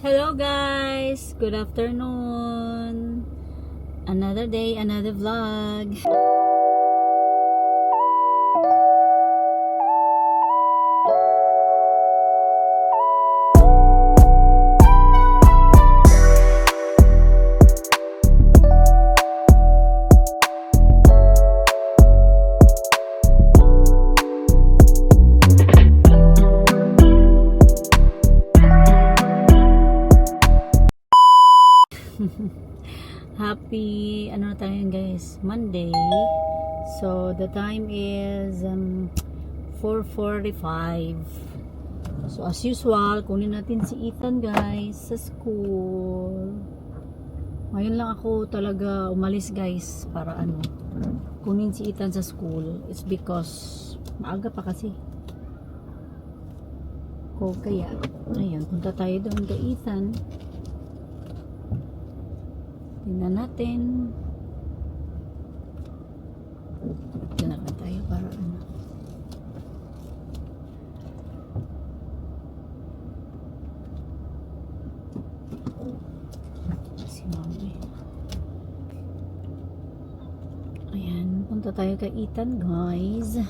Hello guys! Good afternoon! Another day, another vlog. Happy, ano na tayo guys? Monday. So, the time is 4:45. So, as usual, kunin natin si Ethan guys sa school. Ngayon lang ako talaga umalis guys para kunin si Ethan sa school. It's because maaga pa kasi. Kaya, ayun, punta tayo doon kay Ethan. Tingnan natin. Tingnan na tayo para si Mami. Ayan, punta tayo kay Ethan guys.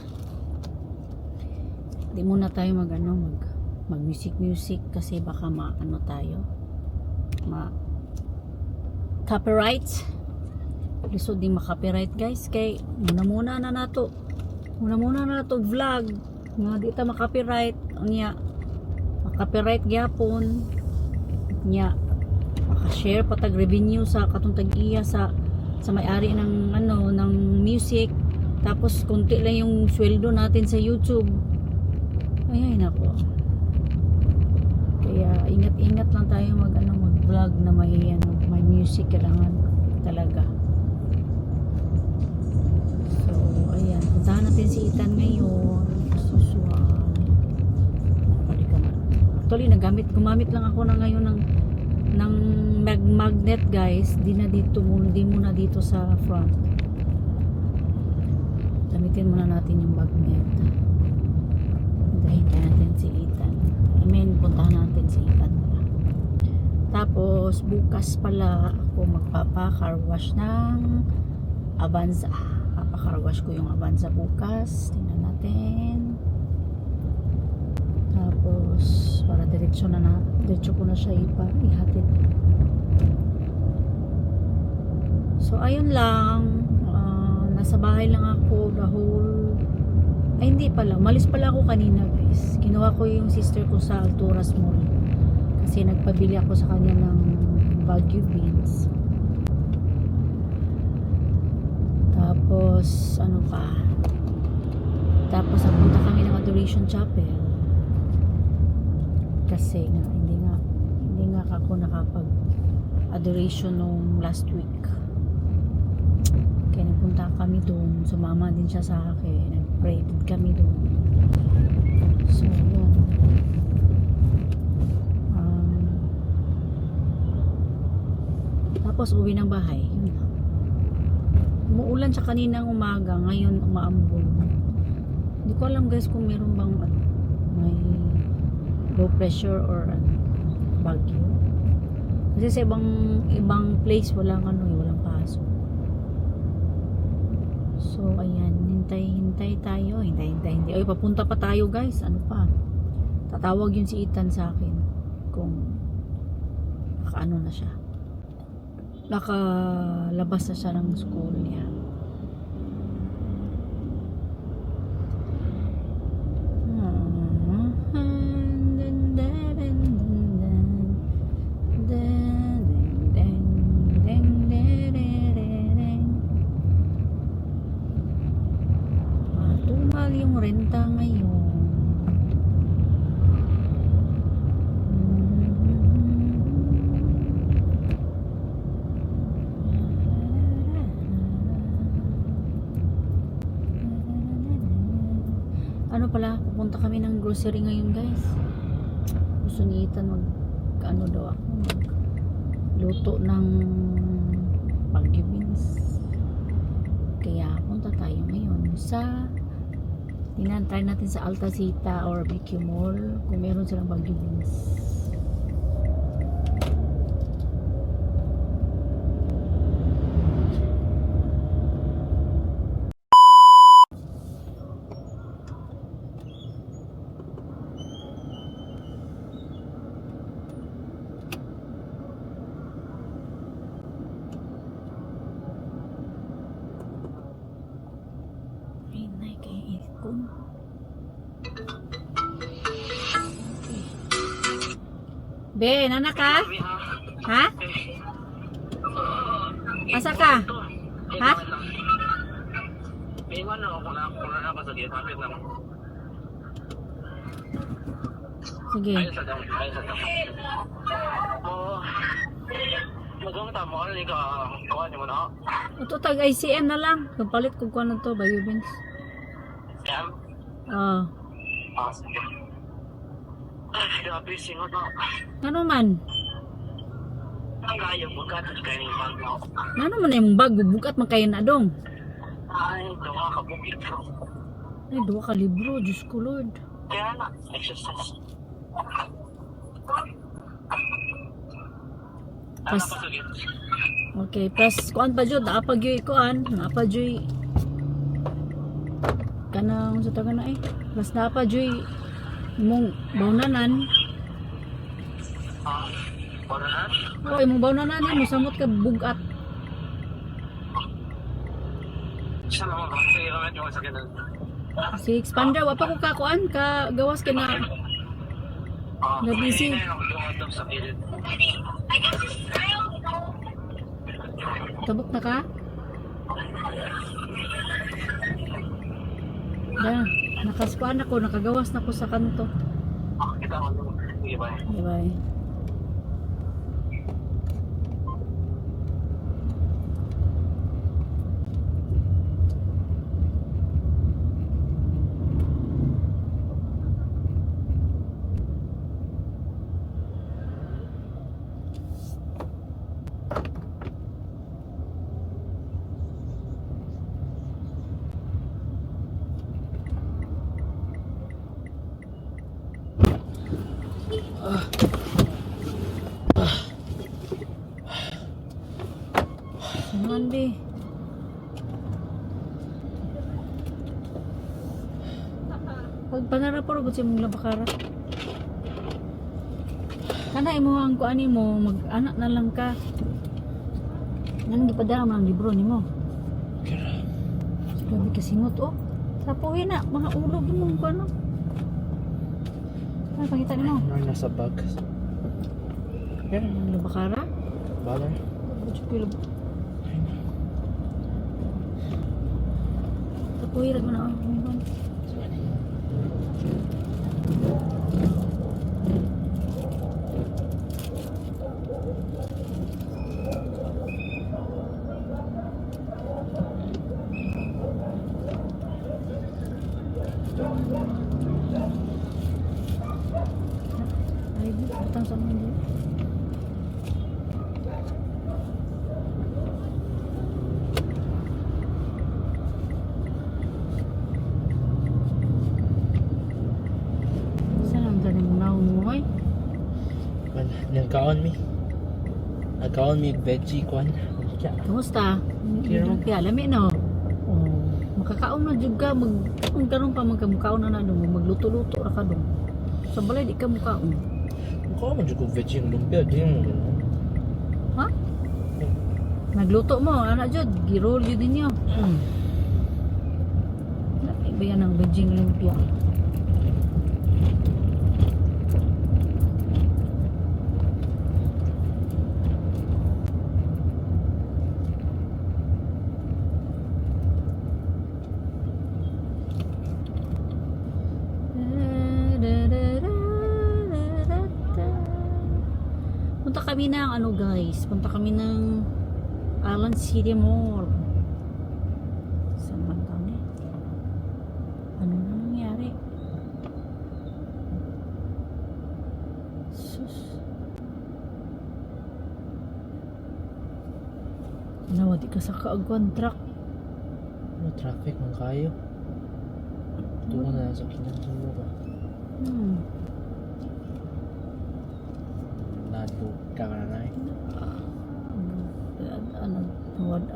Hindi muna tayo mag music kasi baka tayo. Copyright. Lisod din makopyright guys kay muna na nato vlog nga di ta makopyright nya makopyright gyapon nya maka-share patag revenue sa katong tag-iya sa may-ari ng ng music, tapos konti lang yung sweldo natin sa YouTube. Ay nako, kaya ingat lang tayo mag-vlog na may music kailangan talaga. So ayan, puntahan natin si Ethan ngayon. Susuan. Actually gumamit lang ako na ngayon ng magnet guys. Di muna dito sa front. Gamitin muna natin yung magnet. Hintayin natin si Ethan. Puntahan natin si Ethan. Tapos bukas pala ako magpapa-car wash ng Avanza. Papa-car wash ko yung Avanza bukas. Tingnan natin. Tapos para diretso ko na siya ihatid. So ayun lang. Nasa bahay lang ako the whole. Ay hindi pala. Malis pala ako kanina guys. Kinuha ko yung sister ko sa Alturas Mall. Kasi nagpabili ako sa kanya ng Baguio beans. Tapos tapos napunta kami ng Adoration Chapel. Kasi hindi nga ako nakapag adoration nung last week. Kaya napunta kami doon. Sumama din siya sa akin. Nag-pray din kami doon. So yun. Tapos uwi ng bahay. Yun lang. Umuulan siya kaninang umaga, ngayon umaambon. Hindi ko alam guys kung meron bang may low pressure or bagyo. Kasi sa ibang place walang pasok. So ayan, hintay tayo. Hindi. Ay, papunta pa tayo guys. Ano pa? Tatawag yun si Ethan sa akin kung nakaano na siya. Nakalabas na siya ng school niya. Matumal yung renta ngayon. Ano pala, pupunta kami ng grocery ngayon guys. Gusto ni Ethan daw ako luto ng Baguio beans. Kaya punta tayo ngayon sa try natin sa Alta Sita or BQ Mall kung meron silang Baguio beans. Be, nana ka? Ha? Asa ka? Ha? May iwan ako kung nakapasagit. Hapit lang. Sige. Ayun sa dam. Oo. Magang tamo. Ano ka? Kawan niyo mo na ako. Ito tag ICM na lang. Kapalit ko na to, Bayo Beans. Cam? Ah. Sige. Ay, grabe. Singot na. Ano man? Ang kaya mo ka. Kaya yung bag mo. Ano man yung bag? Bukat man kayo na dong. Ay, dawa ka bukit ko. Ay, 2 ka libro. Diyos ko, Lord. Kaya na. Exercise. Ano Pas- pasagit? Okay, plus kuan pa jud, napag yoy kuan, napag yoy kanang sa taga na eh. Plus napag yoy mong bawnanan. Para na? O imong bawnanan mo samot ka bugat. Siya naman. Kaya naman yung sakit na. Si expander wa pa ko ka kuan ka gawas kay na busy. Tabok na ka? Da, nakaskuan ako, nakagawas na ko sa kanto. Bye-bye. Saman be. Pag panarapor gud si mong labakara. Kana imo ang kuan mo mag-anak na lang ka. Nang gipadala man ang libro nimo. Grabe ka singot oh. Sapuhin na mga ulog mo kuan no. Ano pangita nimo? Ano nasa bag? Yan ang labakara. Balar? Butch ko lab. Sapuhin ra man oh. Ay, utang sa mga dito. Saan ang galing mo na umuhay? Man, nagkaon mi. Nagkaon mi veggie kwan. Kya. Kamusta? Kira. Kaya lami no? Oh, makakaon na jud ka kung karon pa magkamukaon na dong magluto-luto ra ka dong. Sa balay di ka mukaon. Mukha man jud ko veggie ang lumpia. Di mo ganun. Ha? Nagluto mo, anak jud, girol jud ninyo. Iba yan ang Beijing Olympia. Punta kami ng ano guys, punta kami ng Island City Mall. Saan man kami? Ano na nangyari? Sus. Nawadi ka sa kaagwan truck. Ano traffic man kayo? Tuwa na lang sa kinantulo ka. Nado ka na na eh.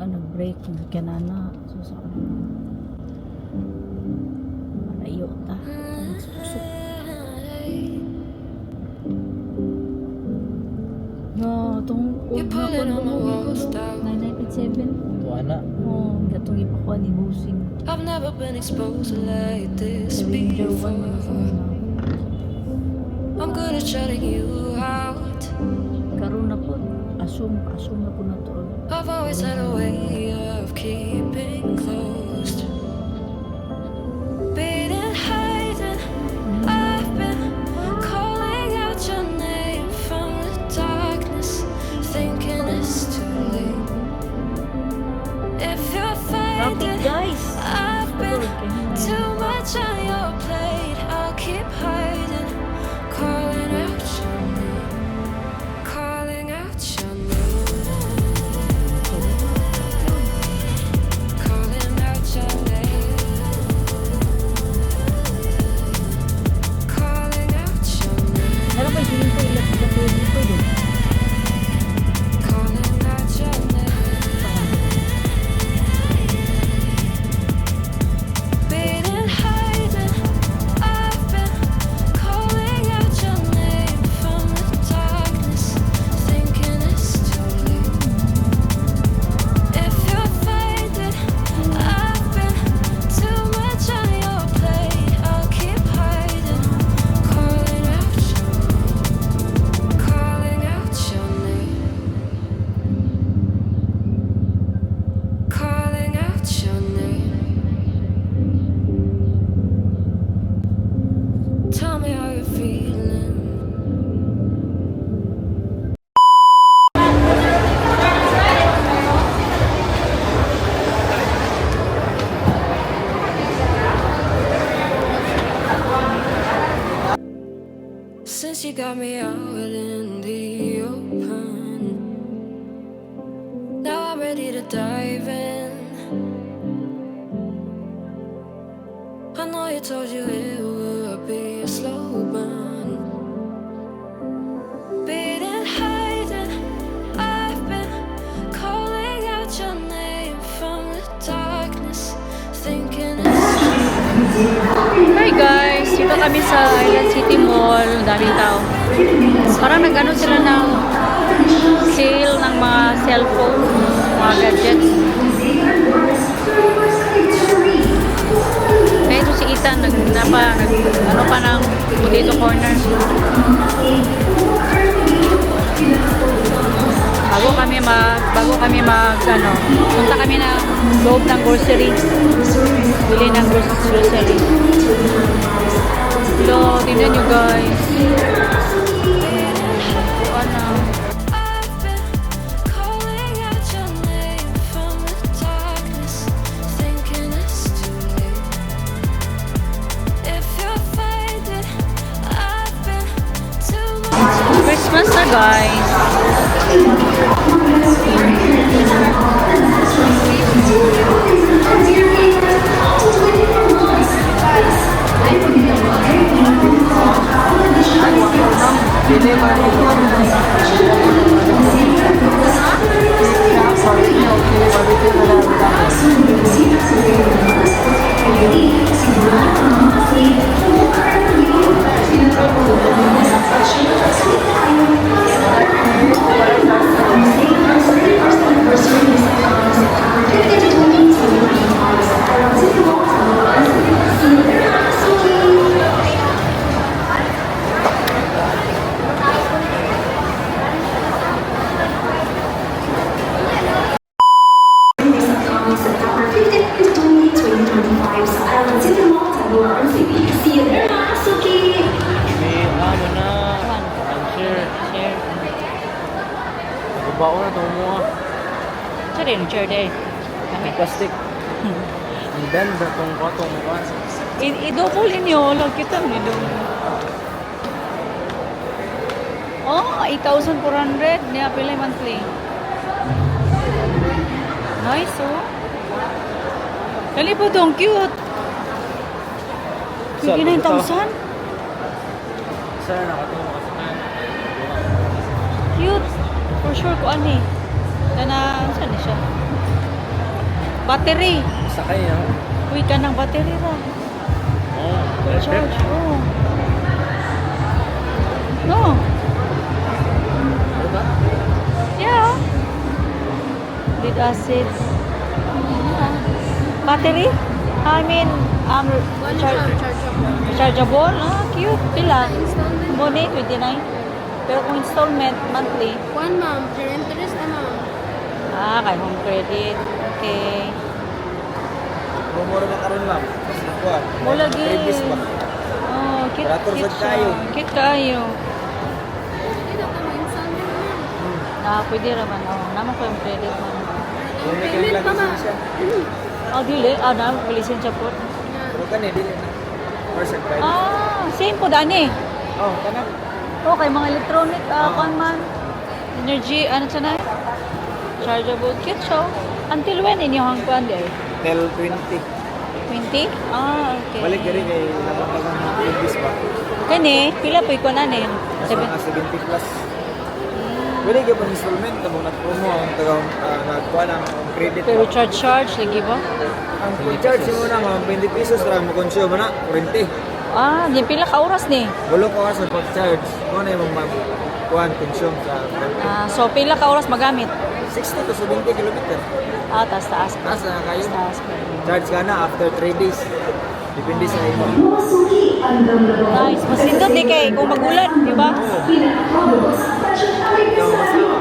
Nag-break ng kanana. So sa malayo ta. Susok. No, itong You're pulling on my walls down. 9987. Tuwa na. Oh, gatong ipakuha ni Busing. I've never been exposed like this Sa window 1 before. na sa mga. I'm good at shutting you out. assume na po na to. I've always had a way of keeping closed. Beating, hiding, I've been calling out your name from the darkness, thinking it's too late. If you're Traffic fading, guys! I've been too much on your plate. I'll keep hiding, calling out your name, calling out your name, calling out your name, calling out your name, Meron pa yung feeling ko ilang sa dito doon. calling out your name. Beating, hiding, I've been calling out your name from the darkness, thinking it's too late. If you're faded, I've been too much on your plate. I'll keep hiding, calling out your name, calling out your name, calling out your name. Tell me how you're feeling. Since you got me out in the open, now I'm ready to dive in. I know you told you it would be a slow burn. Beating, hiding, I've been calling out your name from the darkness, thinking it's Hi guys! Dito kami sa Island City Mall. Daming tao. Parang nag-ano sila ng sale ng mga cellphone, mga gadgets. Kaya ito si Ethan, ano pa ng potato corner. Punta kami ng loob ng grocery. Bili ng grocery. Hello, tingnan nyo guys. Ano? I've been calling out your name from the darkness, thinking it's too late. If you're faded, I've been too much. Christmas na guys. September 15th to 20th, 2025 sa Island City Mall, Tagularan City. See you there, Suki! May ano na. Share. Babaw na ito mo. Sorry, yung chair day. May plastic. Ang ganda itong katong mukha. I-double inyo. Lagi kita nyo. Oh, 8,400. Niya pala monthly. Nice, oh. Dali po dong, cute. 59,000? Sir, nakatulong ka sa kanya. Cute. For sure ko ani. Saan na siya? Battery. Sakay niya. Uy ka ng battery ra. Oo. Charge. Oh. No. Yeah. Lead acid. Yeah. Battery? I mean, rechargeable. Ah, cute. Pila? Bonnet, 29. Pero kung installment, monthly. Kuan ma'am, your interest na ma'am. Kay home credit. Okay. Mumura na karon ma'am. Mas nakuha. Mula gid. Previous ba? Oh, cute, Operator cute sad siya. kayo. Cute kayo. Hindi na ka ma-installment ma'am. Pwede raman. Naman ko yung credit mo. Yung may Payment pa ma'am. siya. Dili. Naman ko lisensya po. Pero kani dili na. Person card. Same po dani. Oh, kana. Okay, mga electronic, man. Energy, ano siya na? Chargeable. Cute siya. Until when inyong hangkuan di? Tel 20. 20? Okay. Balik diri kay naman previous ba? Kani, pila po ikaw na ni? Mas mga 70 plus. Pwede ka pang installment kabang nag-promo ang tagang nagkuha ng credit. Pero charge lagi ba? Ang charge mo na mga 20 pesos ra mo consume na 40. Di pila ka oras ni? Bulo ko sa pag-charge. Mo na yung mga kuhan consume sa So pila ka oras magamit? 60 to 70 kilometer. Taas. Taas na kayo. Taas. Charge ka na after 3 days. Depende sa imo. Memasuki ang damdamin. Nice. Mas indot di kay kung magulan, di ba? Pinaka-probable suspension Ikaw masama.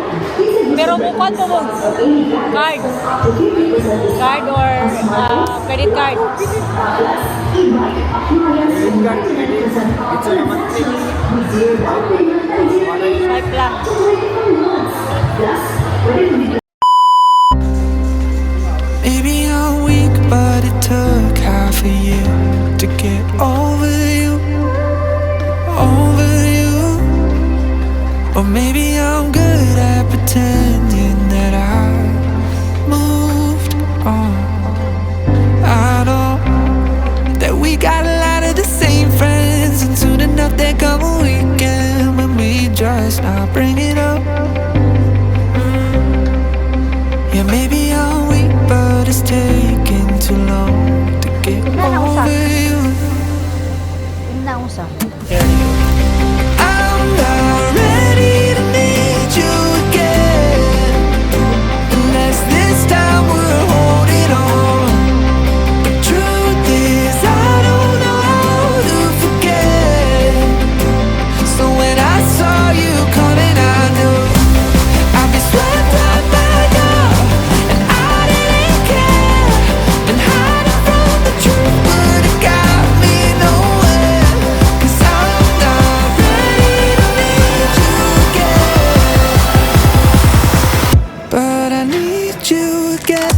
Pero mukha po mo card. Card or credit card. Credit card, it's a monthly. Swipe lang. Maybe I'm weak, but it took half a year to get over you, over you. Or maybe I'm good at pretending that I moved on. I know that we got a lot of the same friends, and soon enough there come a weekend when we just not bring it up. Yeah, maybe I'm weak, but it's taking too long to get over you. Ina usa. I'm not ready to need you again, unless this time we're holding on. The truth is, I don't know how to forget. So when I saw you coming, I knew I'd be swept right back up, and I didn't care. Been hiding from the truth, but it got me nowhere. 'Cause I'm not ready to need you again, but I need you again.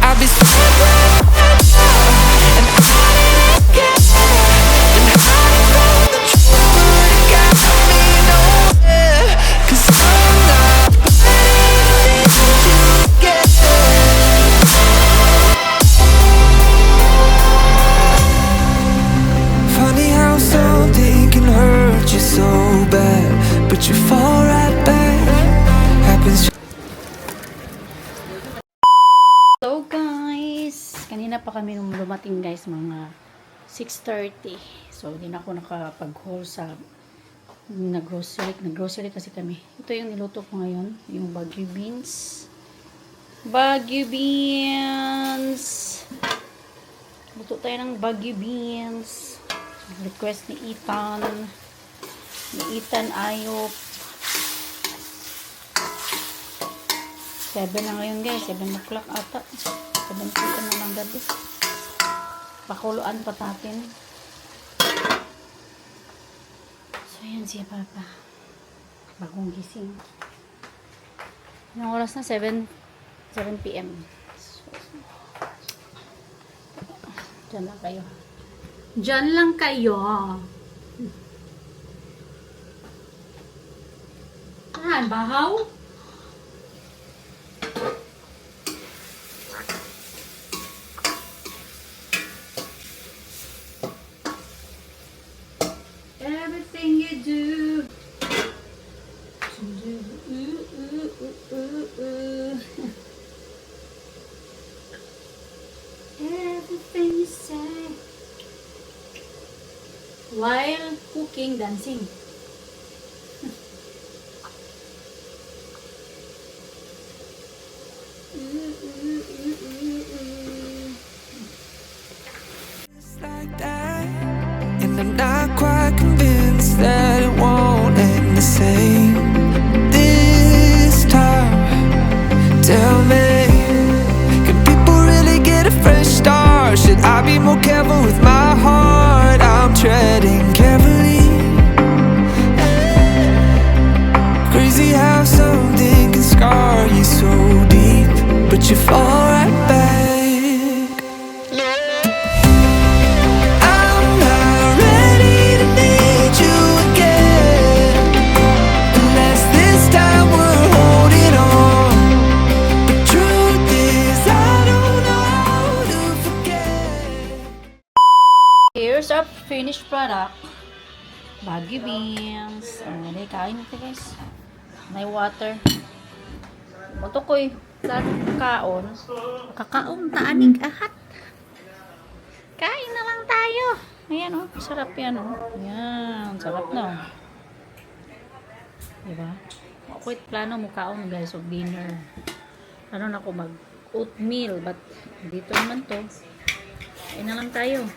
I'll be swept right back up, and I didn't care. Been hiding from the truth, but it got me nowhere. 'Cause I'm not ready to need you again. Funny how something can hurt you so bad, but you fall right back. Happens. So guys, kanina pa kami nung dumating guys, mga 6:30. So hindi na ako nakapag-haul sa nag-grocery kasi kami. Ito yung niluto ko ngayon, yung Baguio beans. Baguio beans! Luto tayo ng Baguio beans. Request ni Ethan. Ni Ethan Ayop. 7 na ngayon guys, 7 o'clock ata. 7 p.m. na ng gabi. Pakuluan pa natin. So yan siya papa. Bagong gising. Yung oras na 7 p.m. So, dyan lang kayo. Dyan lang kayo. Bahaw? Everything you do. Everything you say. Cooking, dancing. Just like that, and I'm not quite convinced that it won't end the same this time. Tell me, can people really get a fresh start? Should I be more careful with my heart? I'm treading carefully. Crazy how something can scar you so deep, but you fall right back. I'm not ready to need you again, unless this time we're holding on. The truth is I don't know how to forget. Here's our finished product. Baguio beans. Dahil kain natin guys. May water. Ito ko'y kaon. Kakaon taanig ahat. Kain na lang tayo. Ayan oh. Sarap yan oh. Ayan. Sarap na oh. Diba? Ako'y plano mo kaon guys of dinner. Ano na ako mag oatmeal. But dito naman to. Kain na lang tayo.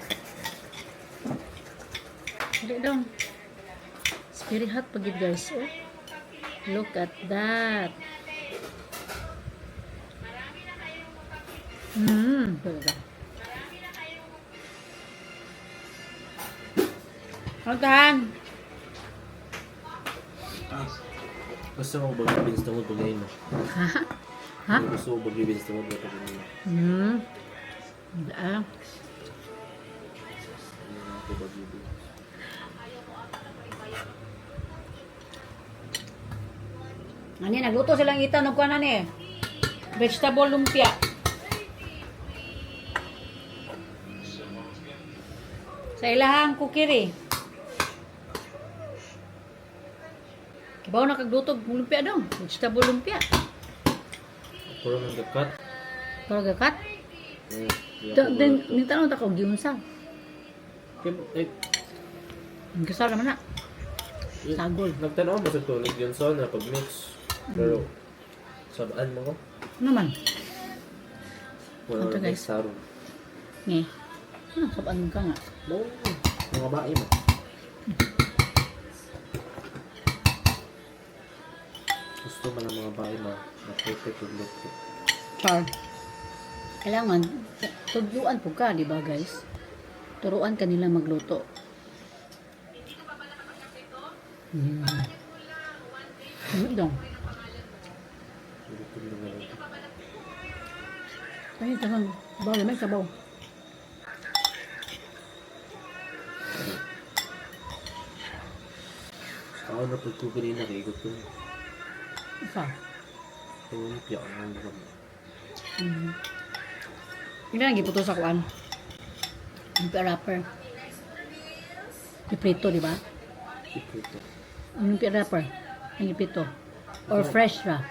Hindi daw. It's very hot pagid guys. Oh. Look at that. Magkahan. Gusto mo mag-beans na mo pag mo? Ha? Gusto mo mag-beans na mo pag mo? Ah. Ani nagluto silang ita ng kuanan eh. Vegetable lumpia. Sa ilahang kukiri. Kibaw na kagluto lumpia daw. Vegetable lumpia. Puro ng gakat. Pero gakat. Den tanong ta ko giunsa. Ang kasal naman na. Sagol. Nagtanaw mo sa tunog yun sa na pag-mix. Pero, sabaan mo ko? Ano naman? Wala Ito, na guys. saro. Nge. Ano, sabaan ka nga. No, mga bae mo. Gusto mo ng mga bae mo na perfect yung look ko. Char. Kailangan, tugluan po ka, di ba guys? Turuan ka nila magluto. Ano dong? Luto na lang. Ay, tangan. Bawa naman, sabaw. Ako na pagkukunin na kay gusto. Isa. Tingnan piyak ang mga. Hindi na giputo sa kuan. Yung wrapper. Iprito, di ba? Ito. Yung wrapper. Yung iprito. Or fresh ra.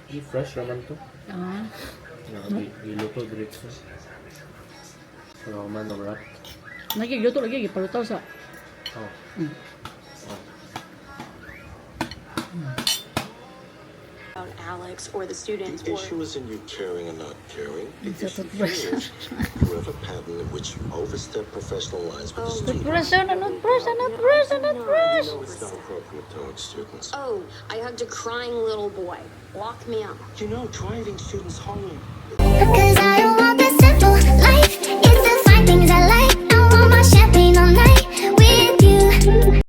Hindi fresh naman to. Ah. Niluto diretso. Pero man na wrap. Nagigluto lagi, gipalutaw sa. Oh. About Alex or the students The or issue isn't you caring or not caring. The It's a issue toothbrush. is you have a pattern in which you overstep professional lines with the students. Toothbrush na, toothbrush na, toothbrush na, toothbrush. You know it's not appropriate towards students. oh, I hugged a crying little boy. Lock me up. You know, try hitting students home. Cause I don't want this simple life.